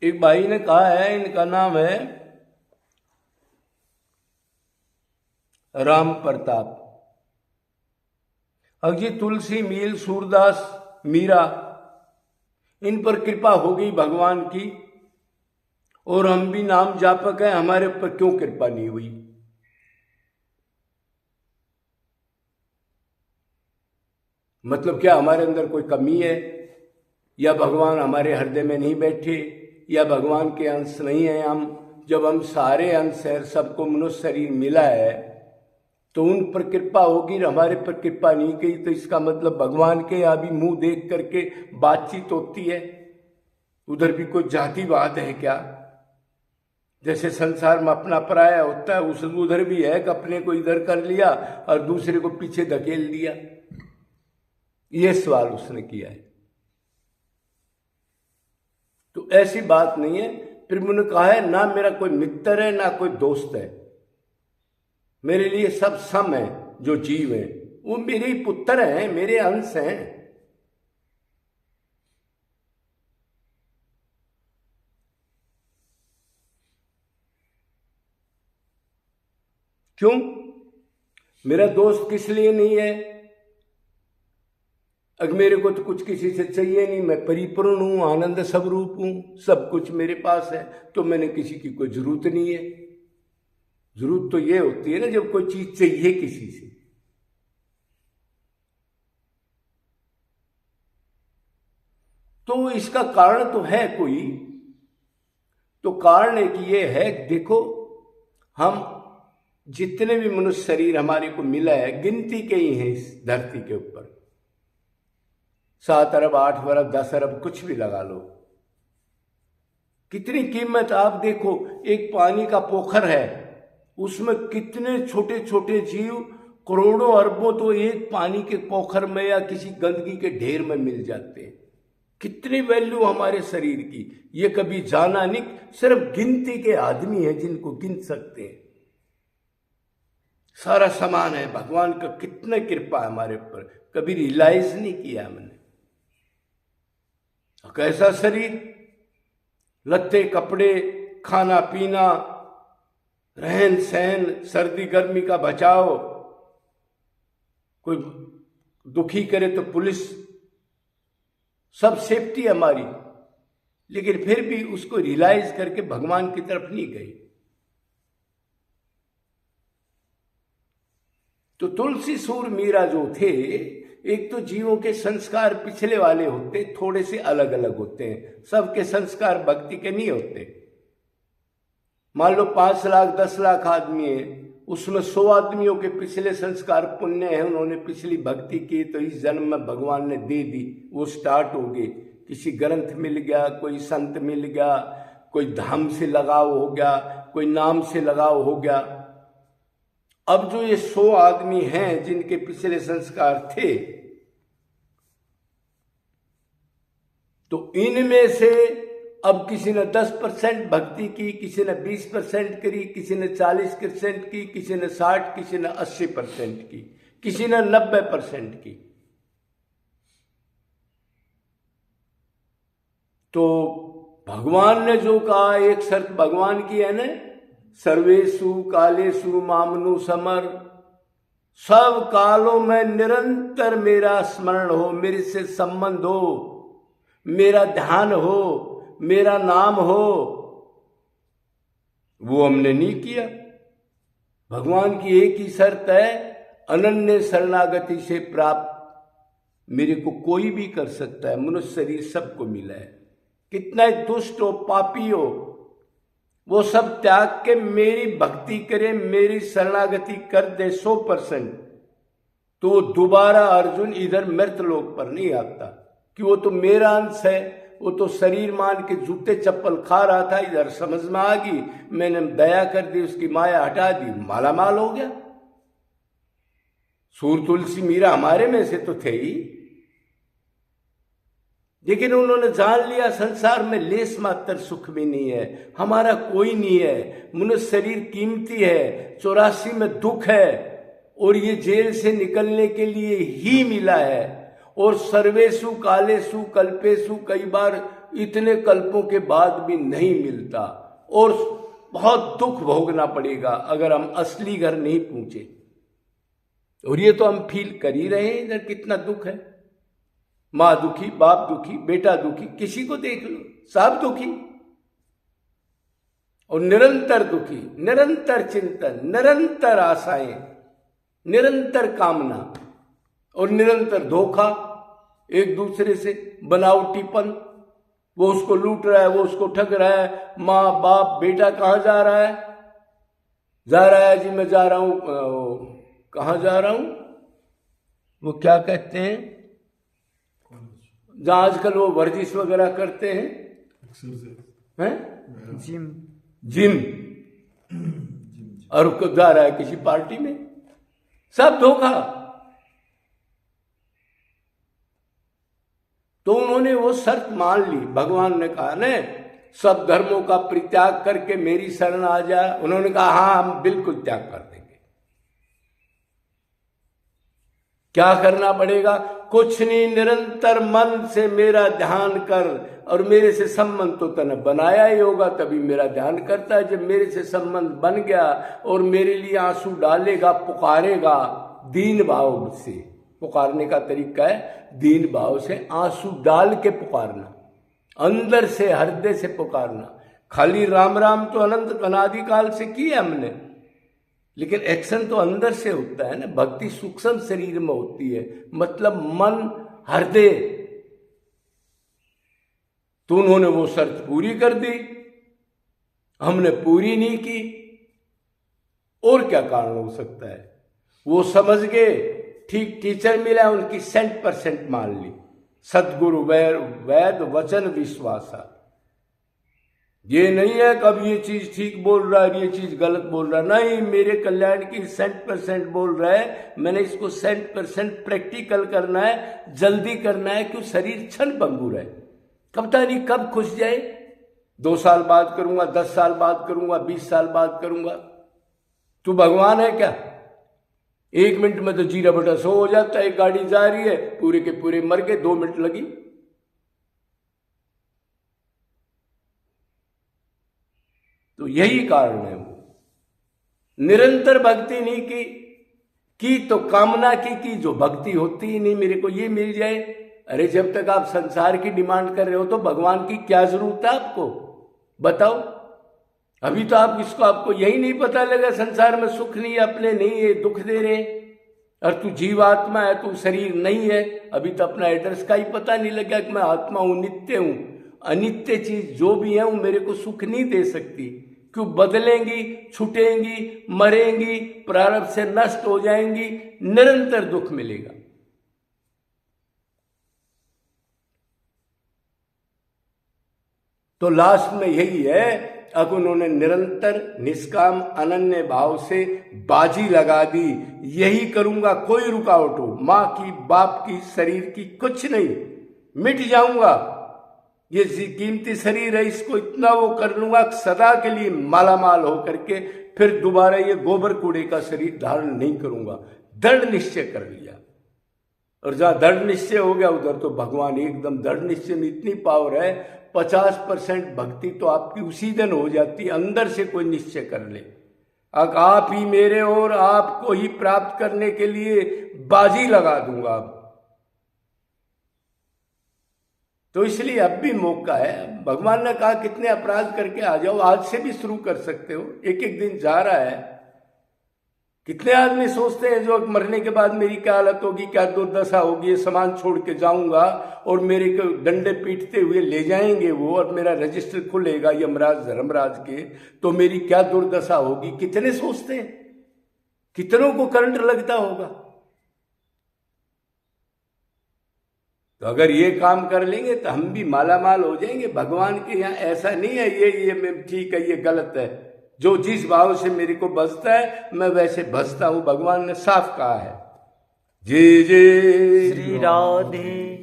एक भाई ने कहा है, इनका नाम है राम प्रताप। अजी तुलसी, मील, सूरदास, मीरा, इन पर कृपा हो गई भगवान की, और हम भी नाम जापक हैं, हमारे ऊपर क्यों कृपा नहीं हुई? मतलब क्या हमारे अंदर कोई कमी है, या भगवान हमारे हृदय में नहीं बैठे, या भगवान के अंश नहीं है हम? जब हम सारे अंश हैं, सबको मनुष्य शरीर मिला है, तो उन पर कृपा होगी, हमारे पर कृपा नहीं की, तो इसका मतलब भगवान के यहाँ भी मुंह देख करके बातचीत होती है? उधर भी कोई जातिवाद है क्या? जैसे संसार में अपना पराया होता है, उस उधर भी है कि अपने को इधर कर लिया और दूसरे को पीछे धकेल दिया। ये सवाल उसने किया है। तो ऐसी बात नहीं है। फिर मैंने कहा है, ना मेरा कोई मित्र है ना कोई दोस्त है, मेरे लिए सब सम है। जो जीव है वो मेरे ही पुत्र हैं, मेरे अंश हैं। क्यों? मेरा दोस्त किस लिए नहीं है? अगर मेरे को तो कुछ किसी से चाहिए नहीं, मैं परिपूर्ण हूं, आनंद स्वरूप हूं, सब कुछ मेरे पास है, तो मैंने किसी की कोई जरूरत नहीं है। जरूरत तो ये होती है ना जब कोई चीज चाहिए किसी से। तो इसका कारण तो है कोई, तो कारण एक ये है, देखो हम जितने भी मनुष्य शरीर हमारे को मिला है, गिनती के ही हैं इस धरती के ऊपर। 7 अरब, 8 अरब, 10 अरब, कुछ भी लगा लो। कितनी कीमत आप देखो, एक पानी का पोखर है, उसमें कितने छोटे छोटे जीव, करोड़ों अरबों तो एक पानी के पोखर में या किसी गंदगी के ढेर में मिल जाते हैं। कितनी वैल्यू हमारे शरीर की, ये कभी जाना नहीं। सिर्फ गिनती के आदमी हैं जिनको गिन सकते हैं। सारा सामान है, भगवान का कितना कृपा है हमारे ऊपर, कभी रियलाइज नहीं किया हमने। कैसा शरीर, लत्ते कपड़े, खाना पीना, रहन सहन, सर्दी गर्मी का बचाव, कोई दुखी करे तो पुलिस, सब सेफ्टी हमारी, लेकिन फिर भी उसको रियलाइज करके भगवान की तरफ नहीं गई। तो तुलसी, सूर, मीरा जो थे, एक तो जीवों के संस्कार पिछले वाले होते, थोड़े से अलग अलग होते हैं। सबके संस्कार भक्ति के नहीं होते। मान लो 5 लाख 10 लाख आदमी है, उसमें 100 आदमियों के पिछले संस्कार पुण्य है, उन्होंने पिछली भक्ति की, तो इस जन्म में भगवान ने दे दी, वो स्टार्ट हो गए। किसी ग्रंथ मिल गया, कोई संत मिल गया, कोई धाम से लगाव हो गया, कोई नाम से लगाव हो गया। अब जो ये 100 आदमी हैं जिनके पिछले संस्कार थे, तो इनमें से अब किसी ने 10% भक्ति की, किसी ने 20% करी, किसी ने 40% की, किसी ने 60, किसी ने 80% की, किसी ने 90% की। तो भगवान ने जो कहा, एक शर्त भगवान की है ना, सर्वेषु कालेषु मामनु समर, सब कालों में निरंतर मेरा स्मरण हो, मेरे से संबंध हो, मेरा ध्यान हो, मेरा नाम हो। वो हमने नहीं किया। भगवान की एक ही शर्त है, अनन्य शरणागति से प्राप्त। मेरे को कोई भी कर सकता है, मनुष्य शरीर सबको मिला है, कितना दुष्ट हो, पापी हो, वो सब त्याग के मेरी भक्ति करे, मेरी शरणागति कर दे 100%, तो वो दोबारा अर्जुन इधर मृतलोक पर नहीं आता, कि वो तो मेरा अंश है। वो तो शरीर मान के जूते चप्पल खा रहा था, इधर समझ में आ गई, मैंने दया कर दी, उसकी माया हटा दी, मालामाल हो गया। सूर, तुलसी, मीरा हमारे में से तो थे ही, लेकिन उन्होंने जान लिया संसार में लेस मात्र सुख भी नहीं है, हमारा कोई नहीं है, मनुष्य शरीर कीमती है, 84 में दुख है, और ये जेल से निकलने के लिए ही मिला है। और सर्वेषु कालेषु कल्पेषु, कई बार इतने कल्पों के बाद भी नहीं मिलता, और बहुत दुख भोगना पड़ेगा अगर हम असली घर नहीं पहुंचे। और ये तो हम फील कर ही रहे हैं इधर, कितना दुख है। माँ दुखी, बाप दुखी, बेटा दुखी, किसी को देख लो सब दुखी, और निरंतर दुखी, निरंतर चिंतन, निरंतर आशाएं, निरंतर कामना और निरंतर धोखा एक दूसरे से, बनावटीपन। वो उसको लूट रहा है, वो उसको ठग रहा है। माँ बाप, बेटा कहाँ जा रहा है? जा रहा है जी मैं जा रहा हूं, कहाँ जा रहा हूं, वो क्या कहते हैं जहां आजकल वो वर्जिश वगैरह करते हैं, जिम, और जा रहा है किसी पार्टी में। सब धोखा। तो उन्होंने वो शर्त मान ली। भगवान ने कहा ने सब धर्मों का परित्याग करके मेरी शरण आ जाए। उन्होंने कहा हाँ हम बिल्कुल त्याग कर देंगे। क्या करना पड़ेगा? कुछ नहीं, निरंतर मन से मेरा ध्यान कर, और मेरे से संबंध तो तने बनाया ही होगा तभी मेरा ध्यान करता है। जब मेरे से संबंध बन गया और मेरे लिए आंसू डालेगा, पुकारेगा, दीन भाव से पुकारने का तरीका है, दीन भाव से आंसू डाल के पुकारना, अंदर से हृदय से पुकारना। खाली राम राम तो अनंत अनादिकाल से की है हमने, लेकिन एक्शन तो अंदर से होता है ना। भक्ति सूक्ष्म शरीर में होती है, मतलब मन, हृदय। तो उन्होंने वो शर्त पूरी कर दी, हमने पूरी नहीं की। और क्या कारण हो सकता है? वो समझ गए, ठीक टीचर मिला, उनकी 100% मान ली। सदगुरु वैद वचन विश्वासा। ये नहीं है कब ये चीज ठीक बोल रहा है, ये चीज गलत बोल रहा है, नहीं, मेरे कल्याण की 100% बोल रहा है। मैंने इसको 100% प्रैक्टिकल करना है, जल्दी करना है, क्यों शरीर क्षण भंगुर है, कब तक नहीं कब खुश जाए। 2 साल बाद करूंगा, 10 साल बाद करूंगा, 20 साल बाद करूंगा। तू भगवान है क्या? 1 मिनट में तो 0/100 हो जाता है। एक गाड़ी जा रही है, पूरे के पूरे मर गए, 2 मिनट लगी। तो यही कारण है। वो निरंतर भक्ति नहीं की तो कामना की जो भक्ति होती ही नहीं, मेरे को ये मिल जाए। अरे जब तक आप संसार की डिमांड कर रहे हो तो भगवान की क्या जरूरत है आपको? बताओ। अभी तो आपको यही नहीं पता लगा संसार में सुख नहीं है, अपने नहीं है, दुख दे रहे। और तू जीवात्मा है, तू शरीर नहीं है। अभी तो अपना एड्रेस का ही पता नहीं लगा कि मैं आत्मा हूं, नित्य हूं। अनित्य चीज जो भी है वो मेरे को सुख नहीं दे सकती। क्यों? बदलेंगी, छूटेंगी, मरेंगी, प्रारब्ध से नष्ट हो जाएंगी, निरंतर दुख मिलेगा। तो लास्ट में यही है, अब उन्होंने निरंतर निष्काम अनन्य भाव से बाजी लगा दी। यही करूंगा, कोई रुकावट हो, मां की, बाप की, शरीर की, कुछ नहीं, मिट जाऊंगा। ये कीमती शरीर है, इसको इतना वो कर लूंगा सदा के लिए मालामाल हो करके, फिर दोबारा ये गोबर कूड़े का शरीर धारण नहीं करूंगा। दृढ़ निश्चय कर लिया। और जहां दृढ़ निश्चय हो गया उधर तो भगवान एकदम, दृढ़ निश्चय में इतनी पावर है, 50% भक्ति तो आपकी उसी दिन हो जाती है। अंदर से कोई निश्चय कर ले, आप ही मेरे और आपको ही प्राप्त करने के लिए बाजी लगा दूंगा अब। तो इसलिए अब भी मौका है। भगवान ने कहा कितने अपराध करके आ जाओ, आज से भी शुरू कर सकते हो। एक एक दिन जा रहा है। कितने आदमी सोचते हैं जो मरने के बाद मेरी क्या हालत होगी, क्या दुर्दशा होगी, ये सामान छोड़ के जाऊंगा और मेरे को डंडे पीटते हुए ले जाएंगे वो, और मेरा रजिस्टर खुलेगा यमराज धर्मराज के, तो मेरी क्या दुर्दशा होगी। कितने सोचते हैं, कितनों को करंट लगता होगा। तो अगर ये काम कर लेंगे तो हम भी मालामाल हो जाएंगे। भगवान के यहाँ ऐसा नहीं है ये ठीक है, ये गलत है। जो जिस भाव से मेरे को बसता है मैं वैसे बसता हूं। भगवान ने साफ कहा है। जय जय श्री राधे।